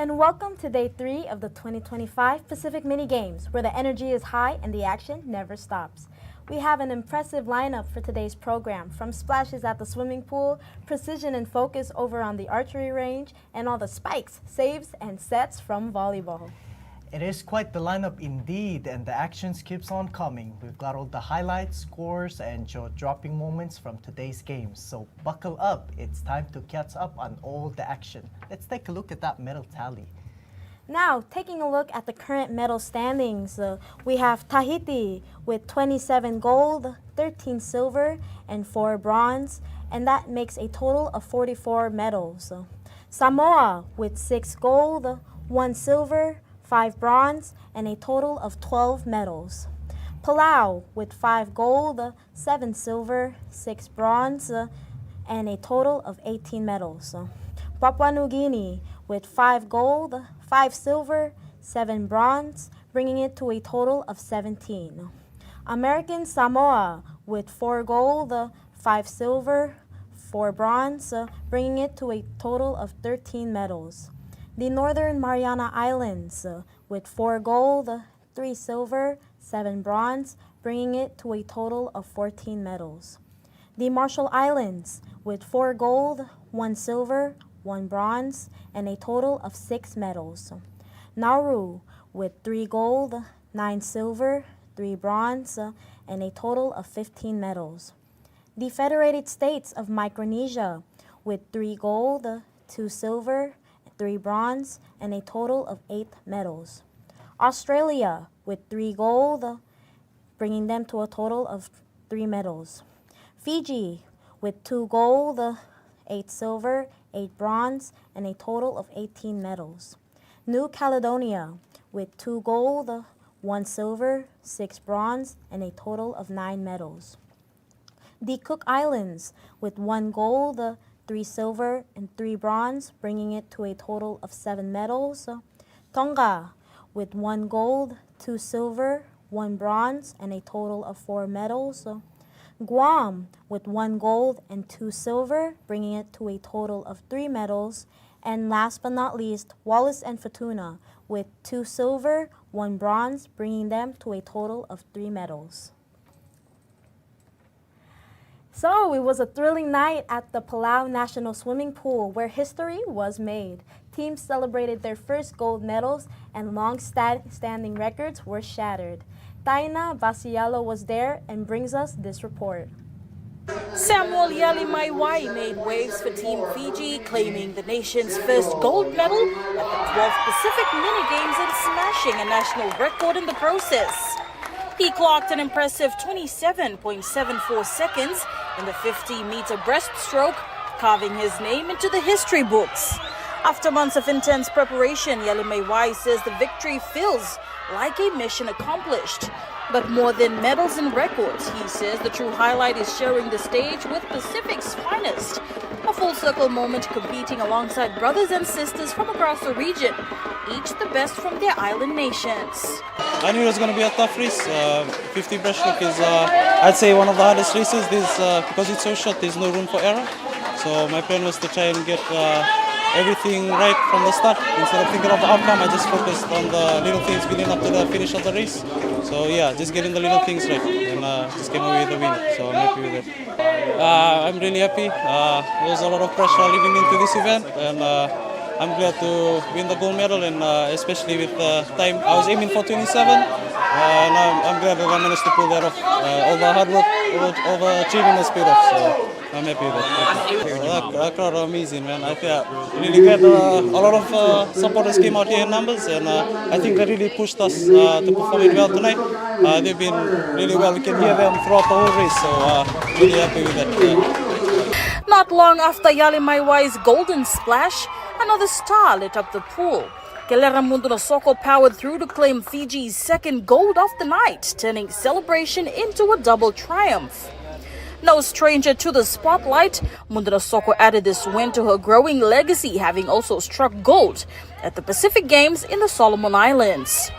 and welcome to Day 3 of the 2025 Pacific Mini Games, where the energy is high and the action never stops. We have an impressive lineup for today's program, from splashes at the swimming pool, precision and focus over on the archery range, and all the spikes, saves, and sets from volleyball. It is quite the lineup indeed, and the actions keeps on coming. We've got all the highlights, scores, and jaw-dropping moments from today's games. So buckle up, it's time to catch up on all the action. Let's take a look at that medal tally. Now, taking a look at the current medal standings, we have Tahiti with 27 gold, 13 silver, and 4 bronze, and that makes a total of 44 medals. Samoa with 6 gold, 1 silver, 5 bronze, and a total of 12 medals. Palau with 5 gold, 7 silver, 6 bronze, and a total of 18 medals. Papua New Guinea with 5 gold, 5 silver, 7 bronze, bringing it to a total of 17. American Samoa with 4 gold, 5 silver, 4 bronze, bringing it to a total of 13 medals. The Northern Mariana Islands with 4 gold, 3 silver, 7 bronze, bringing it to a total of 14 medals. The Marshall Islands with 4 gold, 1 silver, 1 bronze, and a total of 6 medals. Nauru with 3 gold, 9 silver, 3 bronze, and a total of 15 medals. The Federated States of Micronesia with 3 gold, 2 silver, 3 bronze, and a total of 8 medals. Australia with 3 gold, bringing them to a total of 3 medals. Fiji with 2 gold, 8 silver, 8 bronze, and a total of 18 medals. New Caledonia with 2 gold, 1 silver, 6 bronze, and a total of 9 medals. The Cook Islands with 1 gold, 3 silver, and 3 bronze, bringing it to a total of 7 medals. Tonga with 1 gold, 2 silver, 1 bronze, and a total of 4 medals. Guam with 1 gold and 2 silver, bringing it to a total of 3 medals. And last but not least, Wallis and Futuna with 2 silver, 1 bronze, bringing them to a total of 3 medals. So it was a thrilling night at the Palau National Swimming Pool where history was made. Teams celebrated their first gold medals and long-standing records were shattered. Taina Basialo was there and brings us this report. Samuel Yalimaiwai made waves for Team Fiji, claiming the nation's first gold medal at the 12th Pacific Mini Games and smashing a national record in the process. He clocked an impressive 27.74 seconds in the 50-meter breaststroke, carving his name into the history books. After months of intense preparation, Yalimaiwai says the victory feels like a mission accomplished. But more than medals and records, he says the true highlight is sharing the stage with Pacific's finest. A full-circle moment competing alongside brothers and sisters from across the region, each the best from their island nations. I knew it was going to be a tough race. 50 breaststroke is, I'd say, one of the hardest races. Because it's so short, there's no room for error. So my plan was to try and get everything right from the start. Instead of thinking of the outcome, I just focused on the little things building up to the finish of the race. So yeah, just getting the little things right and just came away with the win. So I'm happy with it. I'm really happy. There was a lot of pressure leading into this event, and I'm glad to win the gold medal, and especially with the time. I was aiming for 27, and I'm glad that I managed to pull that off. All the hard work, all the achievement has paid off. So I'm happy with it. That crowd are amazing, man. I feel really glad a lot of supporters came out here in numbers, and I think they really pushed us to perform it well tonight. They've been really well. We can hear them throughout the whole race, so really happy with that. Yeah. Not long after Yalimaiwai's golden splash, another star lit up the pool. Kelera Mundunasoko powered through to claim Fiji's second gold of the night, turning celebration into a double triumph. No stranger to the spotlight, Mundunasoko added this win to her growing legacy, having also struck gold at the Pacific Games in the Solomon Islands.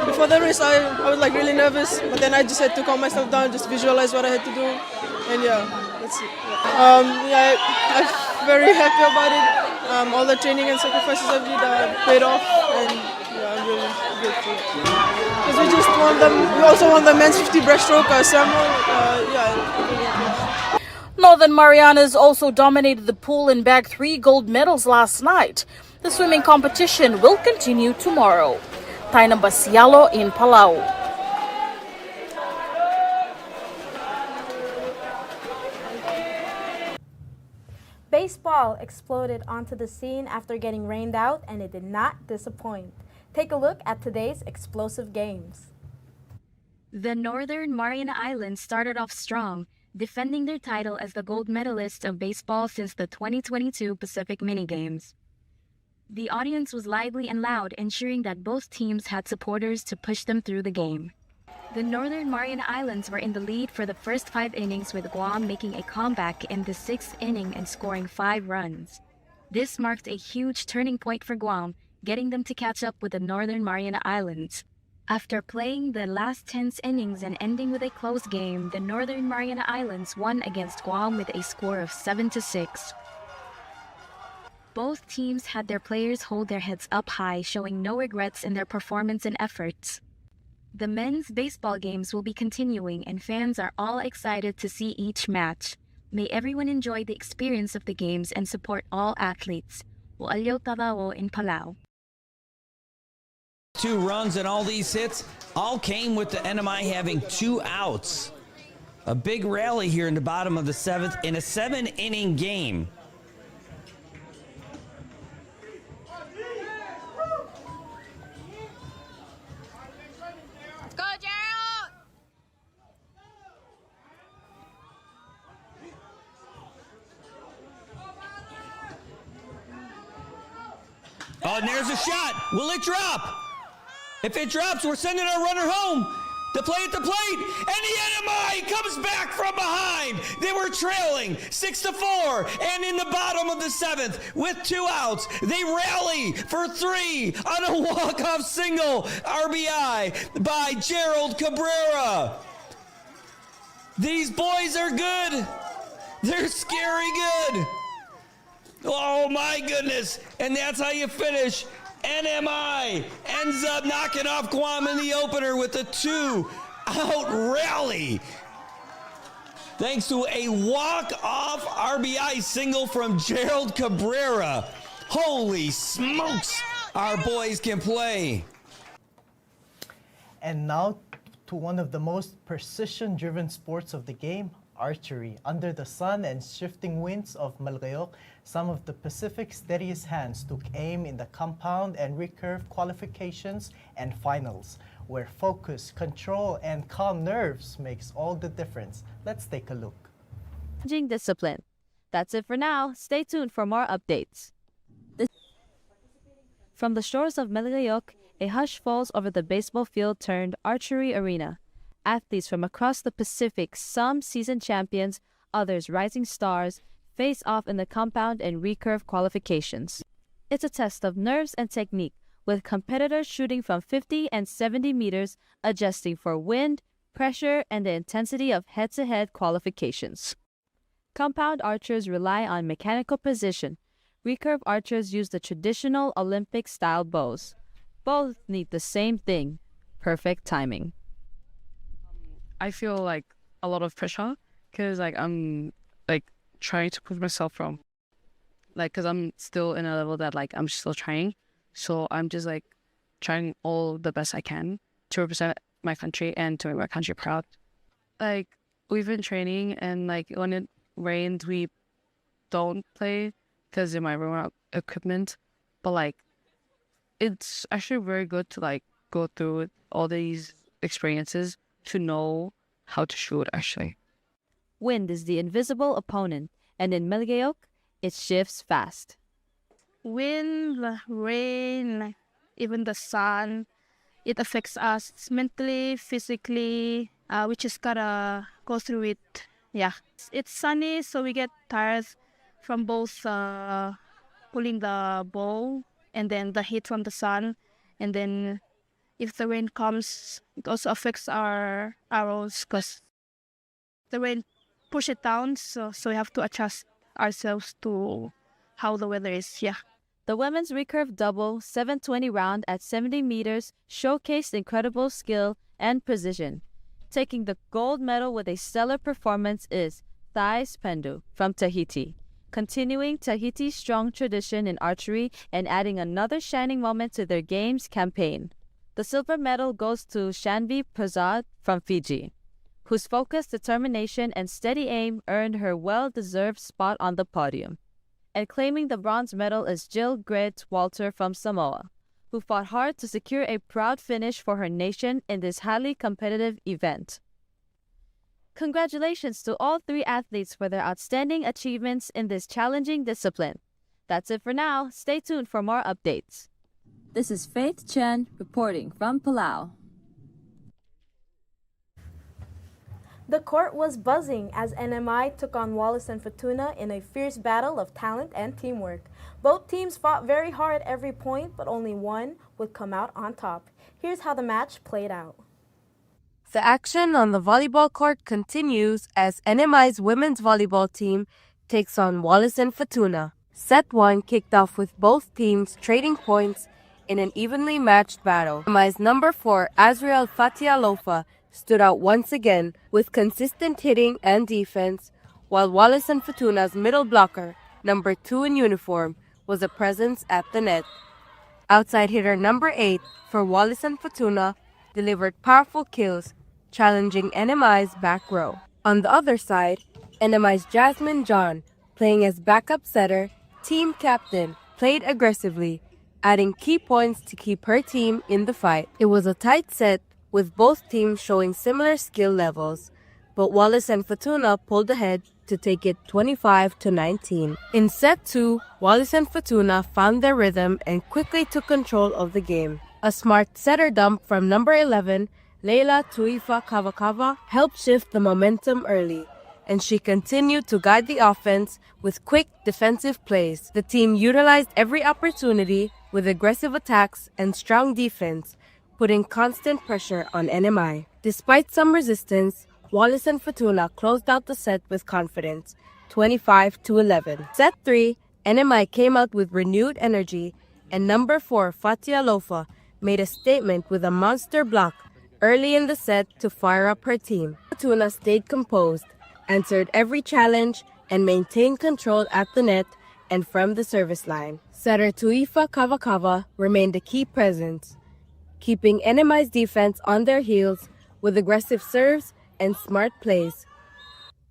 Before the race, I was like really nervous, but then I just had to calm myself down, just visualize what I had to do, and yeah, that's it. I'm very happy about it. all the training and sacrifices I did paid off, and yeah, I'm really grateful. Because we also won the men's 50 breaststroke Samuel. Northern Marianas also dominated the pool and bagged 3 gold medals last night. The swimming competition will continue tomorrow. Tainam Basialo in Palau. Baseball exploded onto the scene after getting rained out, and it did not disappoint. Take a look at today's explosive games. The Northern Mariana Islands started off strong, defending their title as the gold medalists of baseball since the 2022 Pacific Mini Games. The audience was lively and loud, ensuring that both teams had supporters to push them through the game. The Northern Mariana Islands were in the lead for the first 5 innings, with Guam making a comeback in the 6th inning and scoring 5 runs. This marked a huge turning point for Guam, getting them to catch up with the Northern Mariana Islands. After playing the last 10 innings and ending with a close game, the Northern Mariana Islands won against Guam with a score of 7-6. Both teams had their players hold their heads up high, showing no regrets in their performance and efforts. The men's baseball games will be continuing, and fans are all excited to see each match. May everyone enjoy the experience of the games and support all athletes. Waalyo Tadao in Palau. 2 runs and all these hits all came with the NMI having 2 outs. A big rally here in the bottom of the 7th in a 7-inning game. Oh, and there's a shot. Will it drop? If it drops, we're sending our runner home. To play at the plate, and the NMI comes back from behind. They were trailing 6-4, and in the bottom of the 7th, with 2 outs, they rally for 3 on a walk-off single RBI by Gerald Cabrera. These boys are good. They're scary good. Oh my goodness, and that's how you finish. NMI ends up knocking off Guam in the opener with a 2-out rally. Thanks to a walk-off RBI single from Gerald Cabrera. Holy smokes, our boys can play. And now to one of the most precision-driven sports of the game, archery. Under the sun and shifting winds of Malgayoc, some of the Pacific's steadiest hands took aim in the compound and recurve qualifications and finals, where focus, control, and calm nerves makes all the difference. Let's take a look. Discipline. That's it for now. Stay tuned for more updates. From the shores of Malgayoc, a hush falls over the baseball field turned archery arena. Athletes from across the Pacific, some seasoned champions, others rising stars, face off in the compound and recurve qualifications. It's a test of nerves and technique, with competitors shooting from 50 and 70 meters, adjusting for wind, pressure, and the intensity of head-to-head qualifications. Compound archers rely on mechanical precision. Recurve archers use the traditional Olympic-style bows. Both need the same thing: perfect timing. I feel like a lot of pressure because I'm trying to prove myself from because I'm still in a level that I'm still trying. So I'm just trying all the best I can to represent my country and to make my country proud. We've been training, and when it rains we don't play because it might run out equipment. But it's actually very good to go through all these experiences to know how to shoot actually. Wind is the invisible opponent, and in Malgayoc, it shifts fast. Wind, rain, even the sun, it affects us mentally, physically. We just gotta go through it. Yeah, it's sunny, so we get tired from both pulling the bow and then the heat from the sun, and then if the rain comes, it also affects our arrows because the rain push it down. So we have to adjust ourselves to how the weather is. Yeah. The women's recurve double 720 round at 70 meters showcased incredible skill and precision. Taking the gold medal with a stellar performance is Thais Pendu from Tahiti, continuing Tahiti's strong tradition in archery and adding another shining moment to their games campaign. The silver medal goes to Shanvi Prasad from Fiji, whose focus, determination, and steady aim earned her well-deserved spot on the podium. And claiming the bronze medal is Jill Grit Walter from Samoa, who fought hard to secure a proud finish for her nation in this highly competitive event. Congratulations to all three athletes for their outstanding achievements in this challenging discipline. That's it for now. Stay tuned for more updates. This is Faith Chen reporting from Palau. The court was buzzing as NMI took on Wallace and Fortuna in a fierce battle of talent and teamwork. Both teams fought very hard at every point, but only one would come out on top. Here's how the match played out. The action on the volleyball court continues as NMI's women's volleyball team takes on Wallace and Fortuna. Set 1 kicked off with both teams trading points in an evenly matched battle. NMI's number 4, Azriel Fatialofa, stood out once again with consistent hitting and defense, while Wallace and Fortuna's middle blocker, number 2 in uniform, was a presence at the net. Outside hitter number 8 for Wallace and Fortuna delivered powerful kills, challenging NMI's back row. On the other side, NMI's Jasmine John, playing as backup setter, team captain, played aggressively, adding key points to keep her team in the fight. It was a tight set, with both teams showing similar skill levels, but Wallace and Fortuna pulled ahead to take it 25-19. In set 2, Wallace and Fortuna found their rhythm and quickly took control of the game. A smart setter dump from number 11, Leila Tuifa Kavakava, helped shift the momentum early, and she continued to guide the offense with quick defensive plays. The team utilized every opportunity with aggressive attacks and strong defense, putting constant pressure on NMI. Despite some resistance, Wallace and Fortuna closed out the set with confidence, 25-11. Set 3, NMI came out with renewed energy, and number 4, Fatia Lofa, made a statement with a monster block early in the set to fire up her team. Fortuna stayed composed, answered every challenge, and maintained control at the net and from the service line. Setter Tuifa Kavakava remained a key presence, keeping NMI's defense on their heels with aggressive serves and smart plays.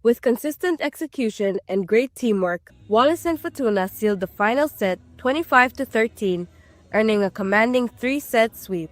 With consistent execution and great teamwork, Wallace and Fortuna sealed the final set 25-13, earning a commanding 3-set sweep.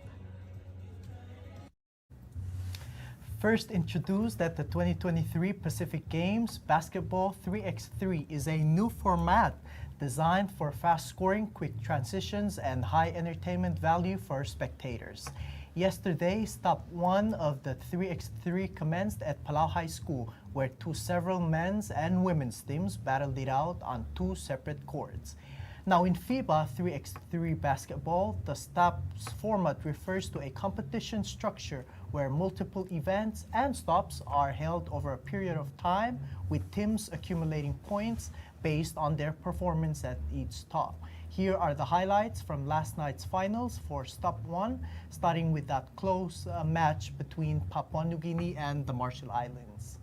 First introduced at the 2023 Pacific Games, basketball 3x3 is a new format designed for fast scoring, quick transitions, and high entertainment value for spectators. Yesterday, stop 1 of the 3x3 commenced at Palau High School, where 2 several men's and women's teams battled it out on 2 separate courts. Now in FIBA 3x3 basketball, the stops format refers to a competition structure where multiple events and stops are held over a period of time, with teams accumulating points based on their performance at each stop. Here are the highlights from last night's finals for stop 1, starting with that close match between Papua New Guinea and the Marshall Islands.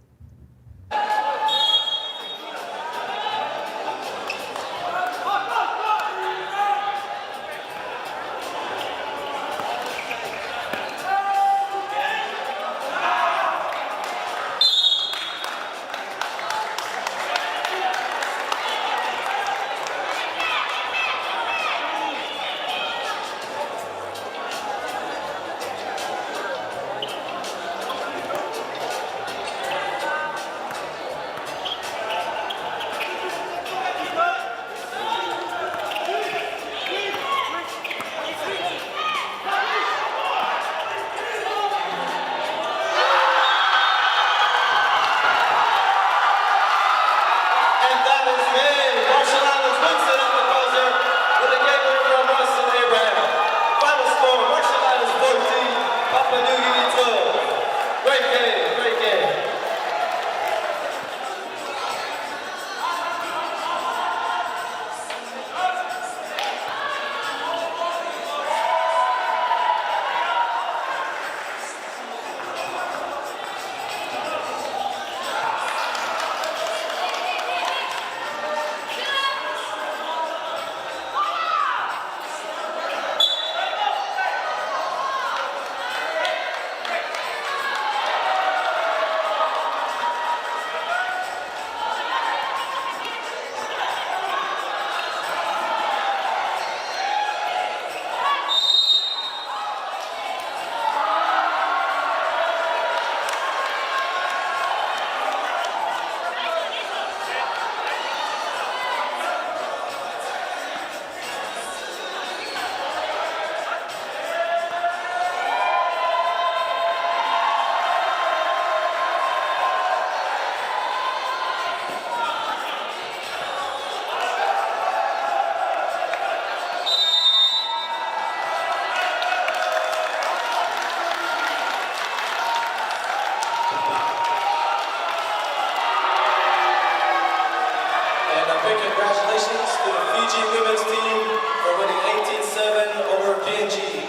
And a big congratulations to the Fiji women's team for winning 18-7 over PNG.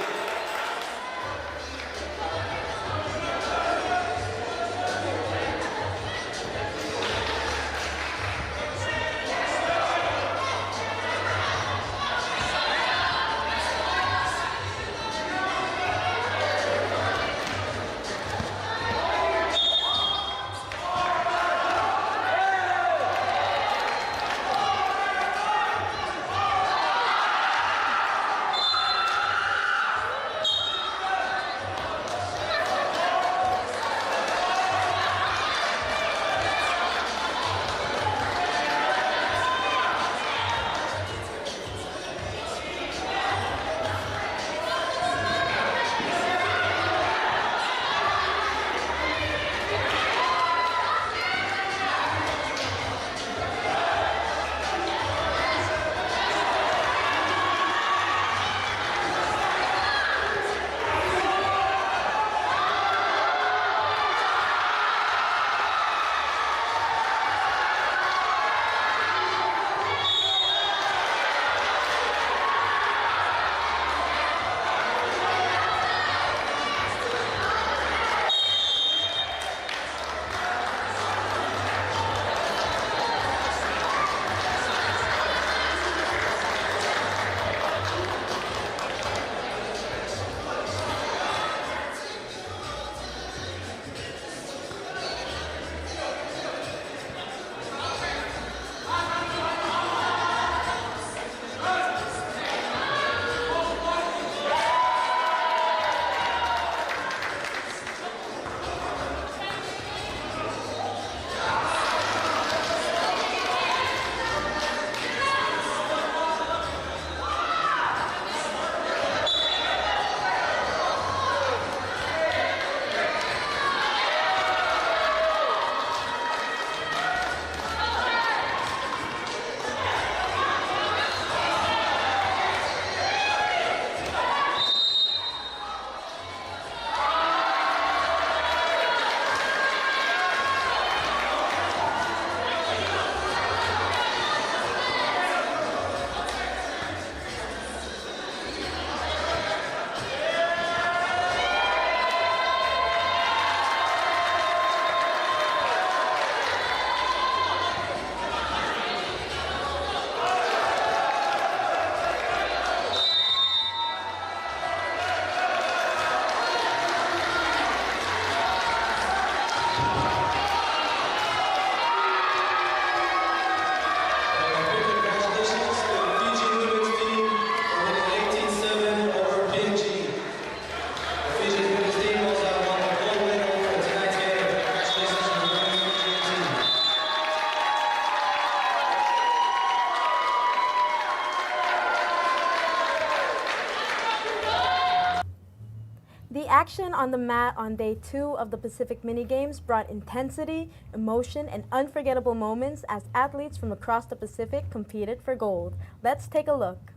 The action on the mat on day 2 of the Pacific Mini Games brought intensity, emotion, and unforgettable moments as athletes from across the Pacific competed for gold. Let's take a look.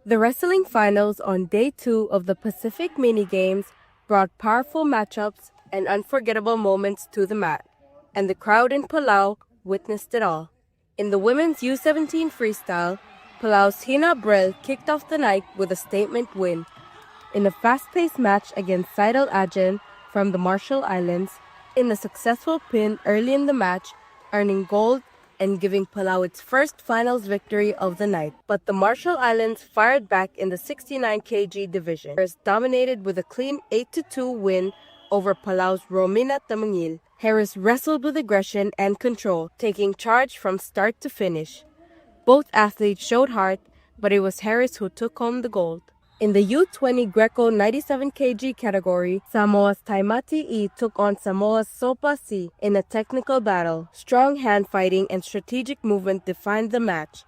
The wrestling finals on day 2 of the Pacific Mini Games brought powerful matchups and unforgettable moments to the mat, and the crowd in Palau witnessed it all. In the women's U17 freestyle, Palau's Hina Brel kicked off the night with a statement win. In a fast-paced match against Seidel Ajen from the Marshall Islands, in a successful pin early in the match, earning gold and giving Palau its first finals victory of the night. But the Marshall Islands fired back in the 69 kg division, Harris dominated with a clean 8-2 win over Palau's Romina Tamangil. Harris wrestled with aggression and control, taking charge from start to finish. Both athletes showed heart, but it was Harris who took home the gold. In the U20 Greco 97 kg category, Samoa's Taimati E took on Samoa's Sopa C in a technical battle. Strong hand fighting and strategic movement defined the match,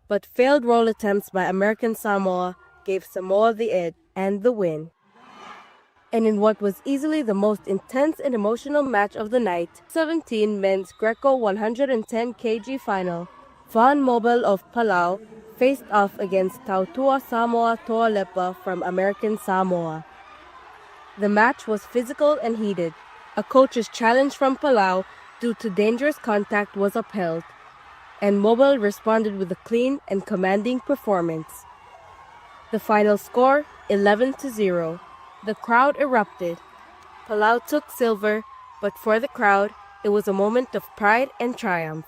but failed roll attempts by American Samoa gave Samoa the edge and the win. And in what was easily the most intense and emotional match of the night, 17 men's Greco 110 kg final, Van Mobile of Palau faced off against Tautua Samoa Toalepa from American Samoa. The match was physical and heated. A coach's challenge from Palau due to dangerous contact was upheld. and Mobile responded with a clean and commanding performance. The final score, 11-0. The crowd erupted. Palau took silver, but for the crowd, it was a moment of pride and triumph.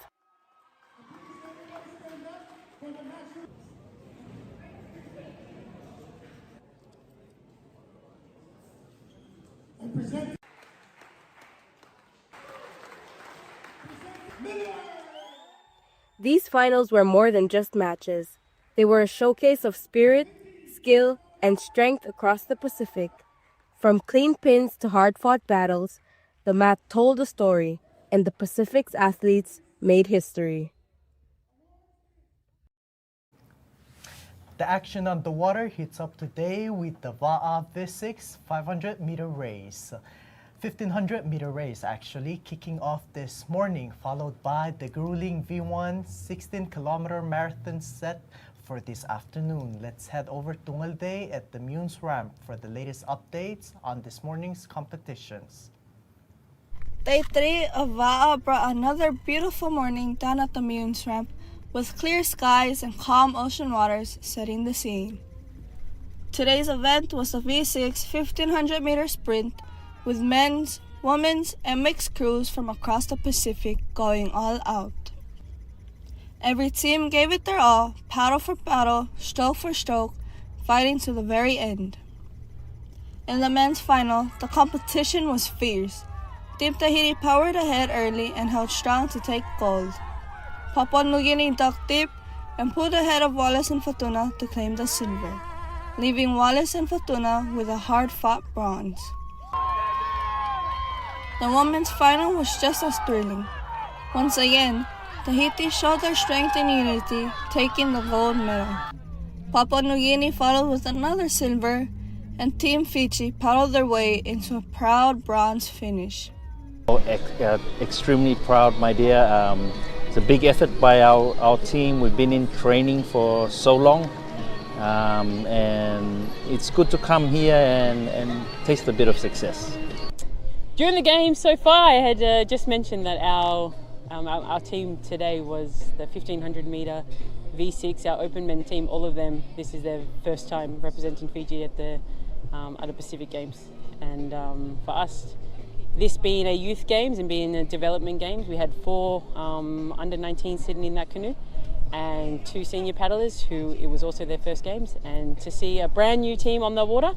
These finals were more than just matches. They were a showcase of spirit, skill, and strength across the Pacific. From clean pins to hard-fought battles, the mat told a story, and the Pacific's athletes made history. The action on the water heats up today with the Palau2025 500-meter race. 1500-meter race actually kicking off this morning, followed by the grueling V1 16-kilometer marathon set for this afternoon. Let's head over to Ngalde at the Munes ramp for the latest updates on this morning's competitions. Day 3 of Va'a brought another beautiful morning down at the Munes ramp, with clear skies and calm ocean waters setting the scene. Today's event was the V6 1500-meter sprint, with men's, women's, and mixed crews from across the Pacific going all out. Every team gave it their all, paddle for paddle, stroke for stroke, fighting to the very end. In the men's final, the competition was fierce. Team Tahiti powered ahead early and held strong to take gold. Papua New Guinea dug deep and pulled ahead of Wallace and Fortuna to claim the silver, leaving Wallace and Fortuna with a hard-fought bronze. The women's final was just as thrilling. Once again, Tahiti showed their strength and unity, taking the gold medal. Papua New Guinea followed with another silver, and Team Fiji paddled their way into a proud bronze finish. Extremely proud, my dear. It's a big effort by our team. We've been in training for so long, and it's good to come here and taste a bit of success. During the game so far, I had just mentioned that our team today was the 1500 meter V6, our open men team. All of them, this is their first time representing Fiji at the Pacific Games, and for us, this being a youth games and being a development games, we had 4 under 19 sitting in that canoe and 2 senior paddlers who it was also their first games. And to see a brand new team on the water,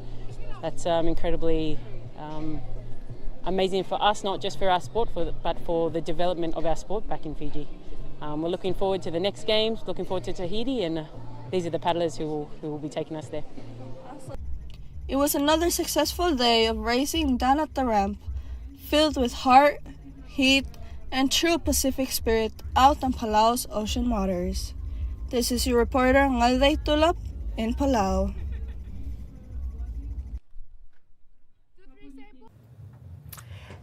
that's incredibly amazing for us, not just for our sport, but for the development of our sport back in Fiji. We're looking forward to the next games, looking forward to Tahiti, and these are the paddlers who will be taking us there. It was another successful day of racing down at the ramp, filled with heart, heat, and true Pacific spirit out on Palau's ocean waters. This is your reporter Ngalde Tulap in Palau.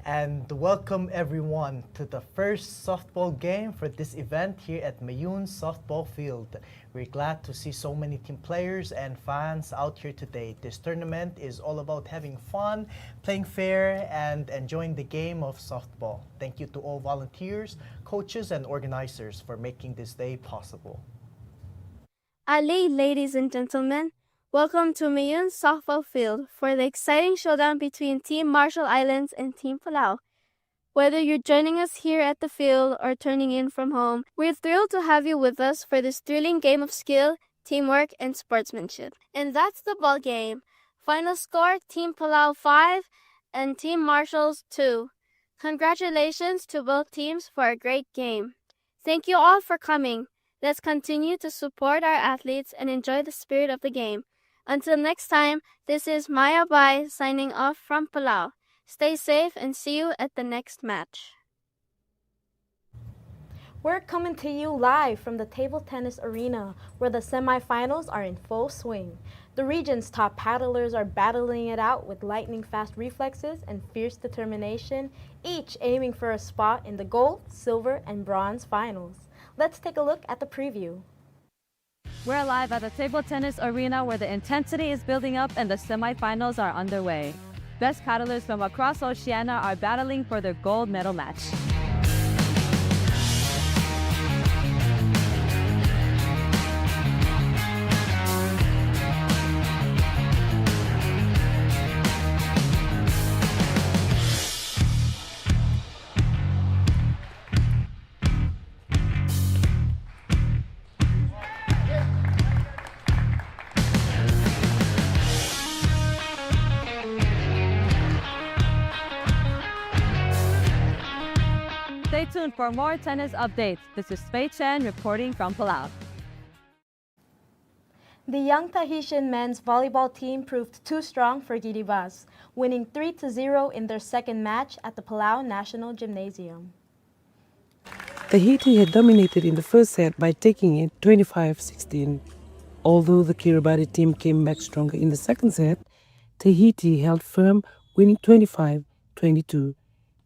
And welcome everyone to the first softball game for this event here at Mayun Softball Field. We're glad to see so many team players and fans out here today. This tournament is all about having fun, playing fair, and enjoying the game of softball. Thank you to all volunteers, coaches, and organizers for making this day possible. Ali, ladies and gentlemen, welcome to Mayun Softball Field for the exciting showdown between Team Marshall Islands and Team Palau. Whether you're joining us here at the field or turning in from home, we're thrilled to have you with us for this thrilling game of skill, teamwork, and sportsmanship. And that's the ball game. Final score, Team Palau 5 and Team Marshalls 2. Congratulations to both teams for a great game. Thank you all for coming. Let's continue to support our athletes and enjoy the spirit of the game. Until next time, this is Maya Bai signing off from Palau. Stay safe and see you at the next match. We're coming to you live from the table tennis arena, where the semifinals are in full swing. The region's top paddlers are battling it out with lightning-fast reflexes and fierce determination, each aiming for a spot in the gold, silver, and bronze finals. Let's take a look at the preview. We're live at the table tennis arena where the intensity is building up and the semifinals are underway. Best paddlers from across Oceania are battling for their gold medal match. tuned for more tennis updates. This is Fei Chen reporting from Palau. The young Tahitian men's volleyball team proved too strong for Kiribati, winning 3-0 in their second match at the Palau National Gymnasium. Tahiti had dominated in the first set by taking it 25-16. Although the Kiribati team came back stronger in the second set, Tahiti held firm, winning 25-22.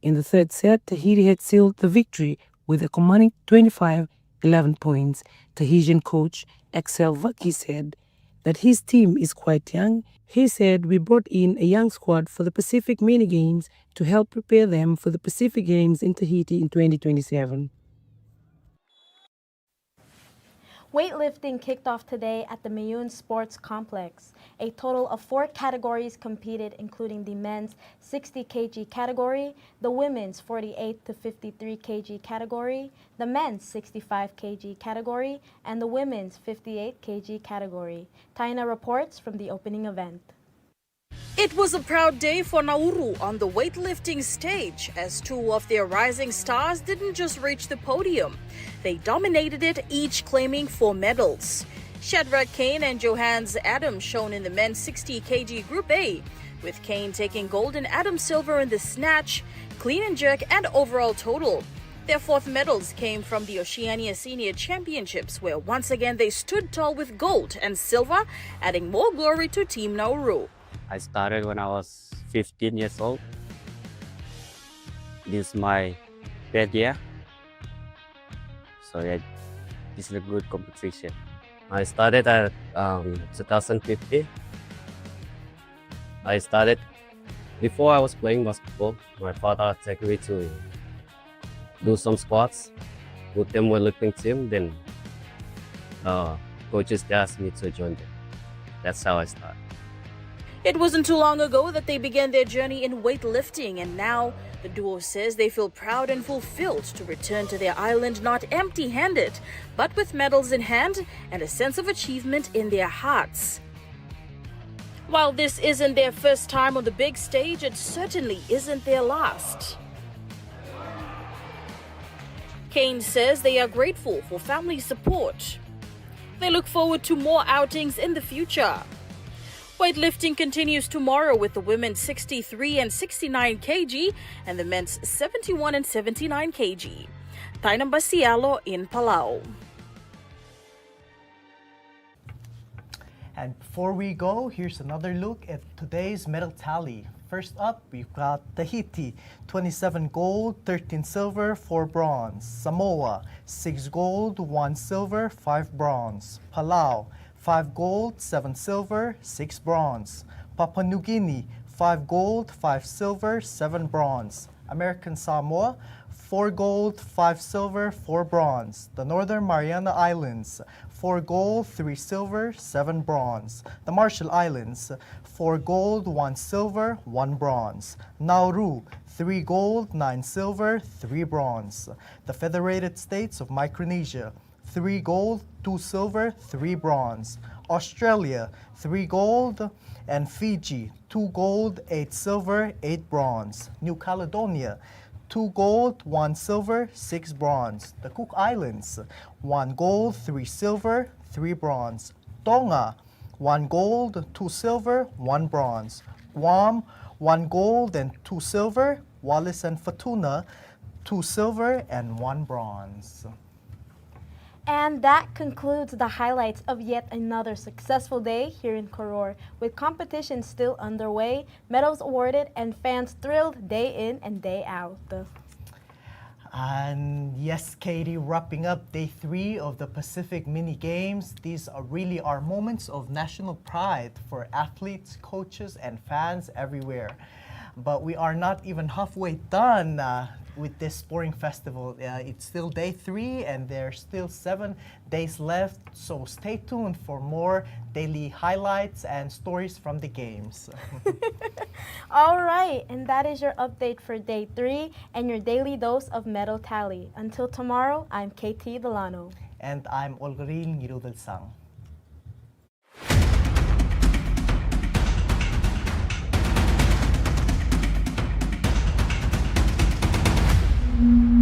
In the third set, Tahiti had sealed the victory with a commanding 25-11 points. Tahitian coach Axel Vaki said that his team is quite young. He said, "We brought in a young squad for the Pacific Mini Games to help prepare them for the Pacific Games in Tahiti in 2027. Weightlifting kicked off today at the Mayun Sports Complex. A total of 4 categories competed, including the men's 60 kg category, the women's 48 to 53 kg category, the men's 65 kg category, and the women's 58 kg category. Taina reports from the opening event. It was a proud day for Nauru on the weightlifting stage, as 2 of their rising stars didn't just reach the podium. They dominated it, each claiming 4 medals. Shadrach Kane and Johannes Adams shown in the men's 60 kg Group A, with Kane taking gold and Adams silver in the snatch, clean and jerk, and overall total. Their 4th medals came from the Oceania Senior Championships, where once again they stood tall with gold and silver, adding more glory to Team Nauru. I started when I was 15 years old. This is my 3rd year. So yeah, this is a good competition. I started at 2015. I started before I was playing basketball. My father took me to do some squats with them weightlifting team. Then coaches asked me to join them. That's how I started. It wasn't too long ago that they began their journey in weightlifting, and now the duo says they feel proud and fulfilled to return to their island not empty-handed, but with medals in hand and a sense of achievement in their hearts. While this isn't their first time on the big stage, it certainly isn't their last. Kane says they are grateful for family support. They look forward to more outings in the future. Weightlifting continues tomorrow with the women's 63 and 69 kg and the men's 71 and 79 kg. Tainam Basialo in Palau. And before we go, here's another look at today's medal tally. First up, we've got Tahiti, 27 gold, 13 silver, 4 bronze. Samoa, 6 gold, 1 silver, 5 bronze. Palau, 5 gold, 7 silver, 6 bronze. Papua New Guinea, 5 gold, 5 silver, 7 bronze. American Samoa, 4 gold, 5 silver, 4 bronze. The Northern Mariana Islands, 4 gold, 3 silver, 7 bronze. The Marshall Islands, 4 gold, 1 silver, 1 bronze. Nauru, 3 gold, 9 silver, 3 bronze. The Federated States of Micronesia, 3 gold, 2 silver, 3 bronze. Australia, 3 gold, and Fiji, 2 gold, 8 silver, 8 bronze. New Caledonia, 2 gold, 1 silver, 6 bronze. The Cook Islands, 1 gold, 3 silver, 3 bronze. Tonga, 1 gold, 2 silver, 1 bronze. Guam, 1 gold and 2 silver. Wallis and Futuna, 2 silver and 1 bronze. And that concludes the highlights of yet another successful day here in Koror, with competition still underway, medals awarded, and fans thrilled day in and day out. And yes, Katie, wrapping up day 3 of the Pacific Mini Games, these are really our moments of national pride for athletes, coaches, and fans everywhere. But we are not even halfway done with this sporting festival. It's still day 3 and there's still 7 days left, so stay tuned for more daily highlights and stories from the games. All right, and that is your update for day 3 and your daily dose of medal tally. Until tomorrow, I'm KT Delano. And I'm Olgaril Ngirudelsang. Mm-hmm.